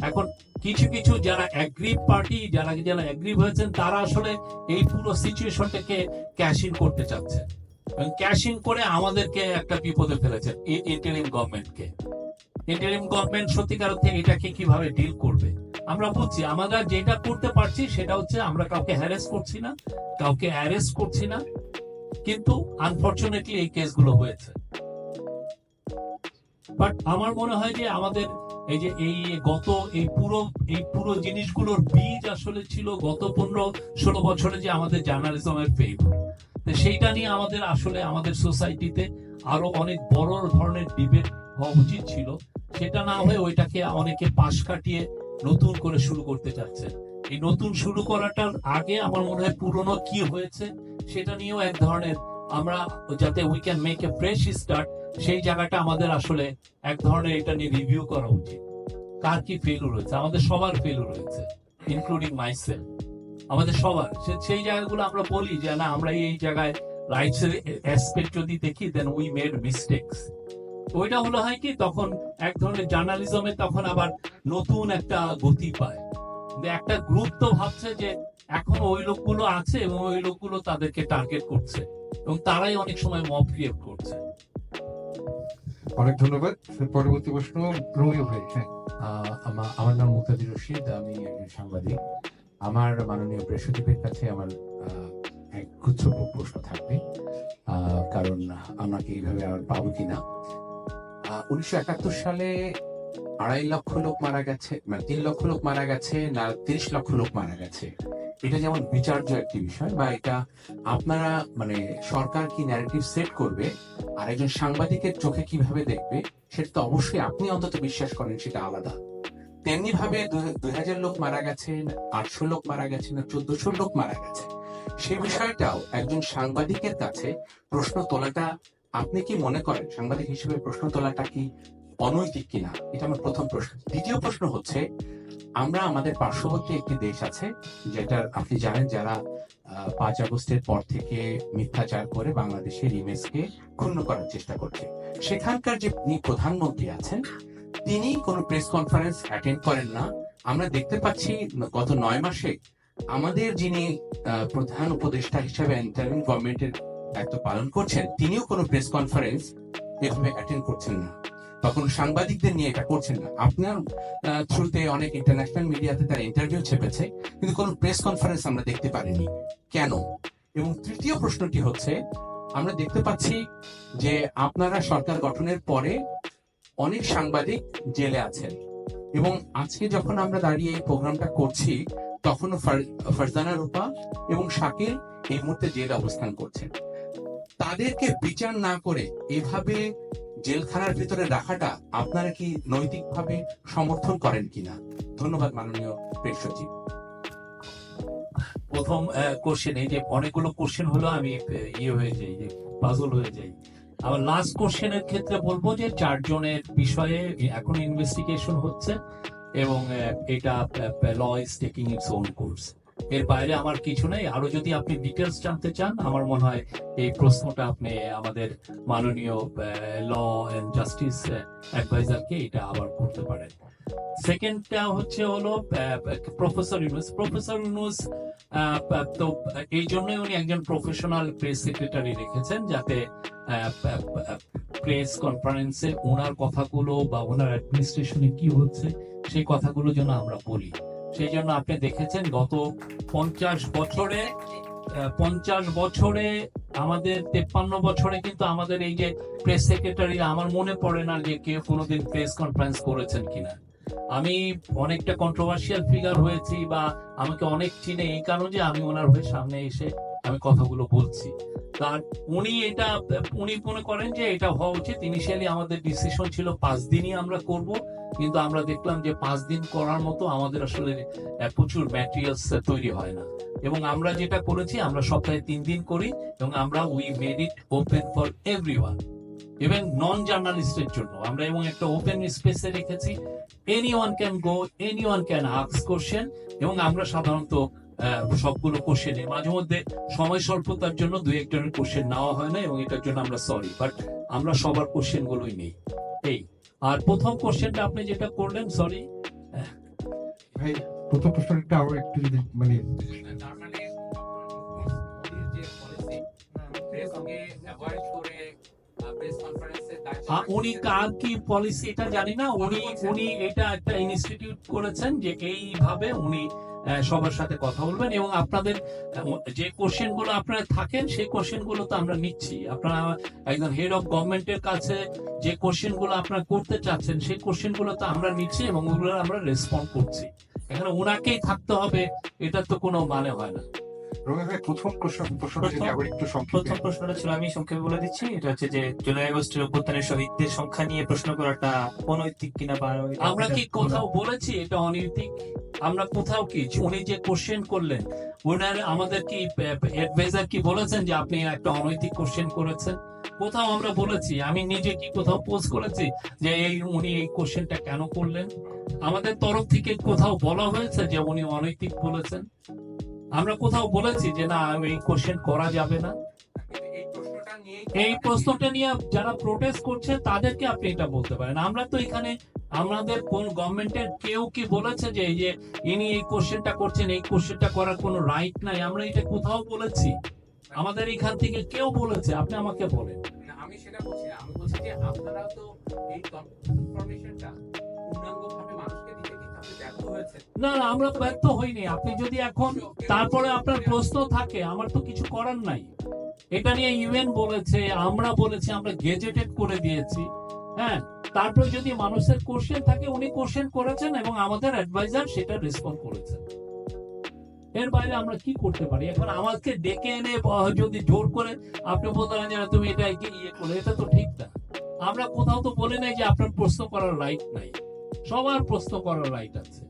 এখন কিছু কিছু যারা অ্যাগ্রি পার্টি, যারা যারা অ্যাগ্রি হয়েছেন, তারা আসলে এই পুরো সিচুয়েশনটাকে ক্যাশ ইন করতে চাচ্ছে, এবং ক্যাশ ইন করে আমাদেরকে একটা বিপদে ফেলেছেন, ইন্টারিম গভর্নমেন্টকে। ইন্টারিম গভর্নমেন্ট সত্যিকার অর্থে এটাকে কিভাবে ডিল করবে আমরা বুঝছি। আমরা যেটা করতে পারছি সেটা হচ্ছে আমরা কাউকে হ্যারেস করছি না, কাউকে অ্যারেস্ট করছি না, কিন্তু আনফরচুনেটলি এই কেসগুলো হয়েছে। বাট আমার মনে হয় যে আমাদের এই যে এই পুরো জিনিসগুলোর বীজ আসলে ছিল গত 15-16 বছরে যে আমাদের জার্নালিজমের ফেইলিউর। সেইটা নিয়ে আমাদের আসলে আমাদের সোসাইটিতে আরো অনেক বড় ধরনের ডিবেট হওয়া উচিত ছিল। সেটা না হয়ে ওইটাকে অনেকে পাশ কাটিয়ে নতুন করে শুরু করতে চাচ্ছে। এই নতুন শুরু করাটার আগে আমার মনে হয় পুরনো কি হয়েছে সেটা নিয়েও এক ধরনের আমরা, যাতে we can make a fresh start, সেই জায়গাটা আমাদের আসলে এক ধরনের এটা নিয়ে রিভিউ করা উচিত। কার কি ফেলিউর হয়েছে? আমাদের সবার ফেলিউর হয়েছে, ইনক্লুডিং মাইসেলফ। আমাদের সবার সেই জায়গাগুলো আমরা বলি যে না, আমরা এই জায়গায় রাইটস এর অ্যাসপেক্ট যদি দেখি, দেন উই মেড মিস্টেকস। ওইটা হলো হয় কি, তখন এক ধরনের জার্নালিজমে তখন আবার নতুন একটা গতি পায়। একটা গ্রুপ তো ভাবছে যে এখন ওই লোকগুলো আছে এবং ওই লোকগুলো তাদেরকে টার্গেট করছে, এবং তারাই অনেক সময় মব ক্রিয়েট করছে। অনেক ধন্যবাদ। পরবর্তী প্রশ্ন রোমিও ভাই। হ্যাঁ, আমার নাম মুক্তাদির রশিদ, আমি একজন সাংবাদিক। আমার মাননীয় প্রেস সচিবের কাছে আমার এক গুচ্ছ প্রশ্ন থাকবে, কারণ আমাকে এইভাবে আর পাবো কিনা। 1971 সালে 2.5 লক্ষ লোক মারা গেছে, মানে 3 লক্ষ লোক মারা গেছে না 30 লক্ষ লোক মারা গেছে, এটা যেমন বিচার্য একটি বিষয়, বা এটা আপনারা মানে সরকার কি ন্যারেটিভ সেট করবে আর একজন সাংবাদিকের চোখে কিভাবে দেখবে, সেটা তো অবশ্যই আপনি অন্তত বিশ্বাস করেন, সেটা আলাদা। তেমনি ভাবে 2000 লোক মারা গেছে, 800 লোক মারা গেছে না 1400 লোক মারা গেছে, সেই বিষয়টাও একজন সাংবাদিকের কাছে প্রশ্ন তোলাটা, আপনি কি মনে করেন সাংবাদিক হিসেবে প্রশ্ন তোলাটা কি অনৈতিক কিনা? এটা আমার প্রথম প্রশ্ন। দ্বিতীয় প্রশ্ন হচ্ছে, আমরা আমাদের পার্শ্ববর্তী একটি দেশ আছে যেটার আপনি জানেন, যারা 5 আগস্টের পর থেকে মিথ্যাচার করে বাংলাদেশের ইমেজকে ক্ষুণ্ণ করার চেষ্টা করছে। সেখানকার যে প্রধানমন্ত্রী আছেন, তিনি কোনো প্রেস কনফারেন্স অ্যাটেন্ড করেন না। আমরা দেখতে পাচ্ছি গত 9 মাসে আমাদের যিনি প্রধান উপদেষ্টা হিসেবে ইন্টারিম গভর্নমেন্টের দায়িত্ব পালন করছেন, তিনিও কোনো প্রেস কনফারেন্স এভাবে অ্যাটেন্ড করছেন না, তখন সাংবাদিকদের নিয়ে এটা করছেন না। আপনার থ্রুতে অনেক ইন্টারন্যাশনাল মিডিয়াতে তার ইন্টারভিউ ছেপেছে, কিন্তু কোনো প্রেস কনফারেন্স আমরা দেখতে পারিনি, কেন? এবং তৃতীয় প্রশ্নটি হচ্ছে, আমরা দেখতে পাচ্ছি যে আপনারা সরকার গঠনের পরে অনেক সাংবাদিক জেলে আছেন, এবং আজকে যখন আমরা দাঁড়িয়ে এই প্রোগ্রামটা করছি, তখনও ফারজানা রূপা এবং শাকিল এই মুহূর্তে জেলে অবস্থান করছেন। তাদেরকে বিচার না করে এভাবে জেলখানার ভিতরে রাখাটা আপনারা কি নৈতিকভাবে সমর্থন করেন কিনা? ধন্যবাদ মাননীয় প্রেস সচিব। প্রথম কোশ্চেন, এই যে অনেকগুলো কোশ্চেন হলো, আমি হয়ে যাই, যে পাজল হয়ে যাই। আবার লাস্ট কোশ্চেনের ক্ষেত্রে বলবো যে 4 জনের বিষয়ে এখন ইনভেস্টিগেশন হচ্ছে, এবং এটা law is taking its own course. এর বাইরে আমার কিছু নেই। আরো যদি আপনি ডিটেলস জানতে চান, আমার মনে হয় এই প্রশ্নটা আপনি আমাদের মাননীয় ল এন্ড জাস্টিস অ্যাডভাইজারকে এটা আবার করতে পারেন। সেকেন্ডটা হলো প্রফেসর ইউনুস। তো এই জন্যই উনি একজন প্রফেশনাল প্রেস সেক্রেটারি রেখেছেন, যাতে প্রেস কনফারেন্সে ওনার কথাগুলো বা ওনার অ্যাডমিনিস্ট্রেশনে কি হচ্ছে সেই কথাগুলো যেন আমরা বলি। সেই জন্য আপনি দেখেছেন গত 50 বছরে আমাদের 53 বছরে কিন্তু আমাদের এই যে প্রেস সেক্রেটারি, আমার মনে পড়ে না যে কেউ কোনোদিন প্রেস কনফারেন্স করেছেন কিনা। আমি অনেকটা কন্ট্রোভার্সিয়াল ফিগার হয়েছি, বা আমাকে অনেক চিনে এই কারণে যে আমি ওনার হয়ে সামনে এসে আমি কথাগুলো বলছি। তার উনি মনে করেন যে এটা হওয়া উচিত। ইনিশিয়ালি আমাদের ডিসিশন ছিল 5 দিনই আমরা করব, কিন্তু আমরা দেখলাম যে 5 দিন করার মতো আমাদের আসলে প্রচুর ম্যাটেরিয়ালস তৈরি হয় না, এবং আমরা যেটা করেছি, আমরা সপ্তাহে 3 দিন করি, এবং আমরা we made it open for everyone, even non জার্নালিস্টের জন্য আমরা, এবং একটা ওপেন স্পেসে রেখেছি। Anyone can go, anyone can ask question, এবং আমরা সাধারণত সবগুলো কোশ্চেনে, মাঝে মধ্যে সময় স্বল্পতার জন্য 2-1 জনের কোশ্চেন নেওয়া হয় না, এবং এটার জন্য আমরা সরি, বাট আমরা সবার কোশ্চেন গুলোই নেই। এই আর প্রথম কোশ্চেনটা আপনি যেটা করলেন, সরি ভাই প্রথম প্রশ্নটা আরো একটু যদি মানে তার মানে মোদির যে পলিসি প্রেসকে অ্যাভয়েড করে প্রেস কনফারেন্সে উনি কার কি পলিসি এটা জানি না, উনি এটা একটা ইনস্টিটিউট করেছেন যে এইভাবে উনি সবার সাথে কথা বলবেন এবং আপনাদের যে কোশ্চেন গুলো আপনারা থাকেন সেই কোশ্চেন গুলো তো আমরা নিচ্ছি। আপনারা একজন হেড অফ গভর্নমেন্টের কাছে যে কোশ্চেন গুলো আপনারা করতে চাচ্ছেন সেই কোশ্চেন গুলো তো আমরা নিচ্ছি এবং ওগুলো আমরা রেসপন্ড করছি। এখানে ওনাকেই থাকতে হবে এটা তো কোনো মানে হয় না। রবি ভাই প্রথম প্রশ্নটা যদি আবার একটু সংক্ষেপে প্রথম প্রশ্নটা ছিল, আমি সংক্ষেপে বলে দিচ্ছি, এটা হচ্ছে যে জুলাই আগস্টের অভ্যুত্থানের শহীদদের সংখ্যা নিয়ে প্রশ্ন করাটা অনৈতিক কিনা বা আমরা কি কোথাও বলেছি এটা অনৈতিক? আমরা কোথাও কি উনি যে কোশ্চেন করলেন ওনার আমাদের কি অ্যাডভাইজার কি বলেছেন যে আপনি একটা অনৈতিক কোশ্চেন করেছেন? কোথাও আমরা বলেছি? আমি নিজে কি কোথাও পোস্ট করেছি যে উনি এই কোশ্চেনটা কেন করলেন? আমাদের তরফ থেকে কোথাও বলা হয়েছে যে উনি অনৈতিক বলেছেন? আমরা কোথাও বলেছি যে না এই কোশ্চেন করা যাবে না? এই প্রশ্নটা নিয়ে যারা প্রোটেস্ট করছে তাদেরকে আপনি এটা বলতে পারেন। আমরা তো এখানে আমাদের কোন গভর্নমেন্টের কেউ কি বলেছে যে এই যে ইনি এই কোশ্চেনটা করছেন, এই কোশ্চেনটা করার কোনো রাইট নাই? আমরা এটা কোথাও বলেছি? আমাদের এখান থেকে কেউ বলেছে? আপনি আমাকে বলেন। আমি সেটা বলছি না, আমি বলছি যে আপনারা তো এই ইনফরমেশনটা পূর্ণাঙ্গভাবে মানুষকে দিতে কিন্তু আপনি ব্যর্থ হয়েছেন। না না, আমরা ব্যর্থ হইনি। আপনি যদি এখন তারপরে আপনার প্রশ্ন থাকে, আমার তো কিছু করার নাই। এটা নিয়ে ইউএন বলেছে, আমরা বলেছি, আমরা গেজেটেড করে দিয়েছি। হ্যাঁ, তারপরে যদি মানুষের কোশ্চেন থাকে, উনি কোশ্চেন করেছেন এবং আমাদের অ্যাডভাইজার সেটা রেসপন্ড করেছেন। এর বাইরে আমরা কি করতে পারি? এখন আমাকে ডেকে এনে যদি জোর করে আপনি বলতে পারেন যে না, তুমি এটা ইয়ে করে, এটা তো ঠিক না। আমরা কোথাও তো বলে নাই যে আপনার প্রশ্ন করার রাইট নাই। সবার প্রশ্ন করার রাইট আছে।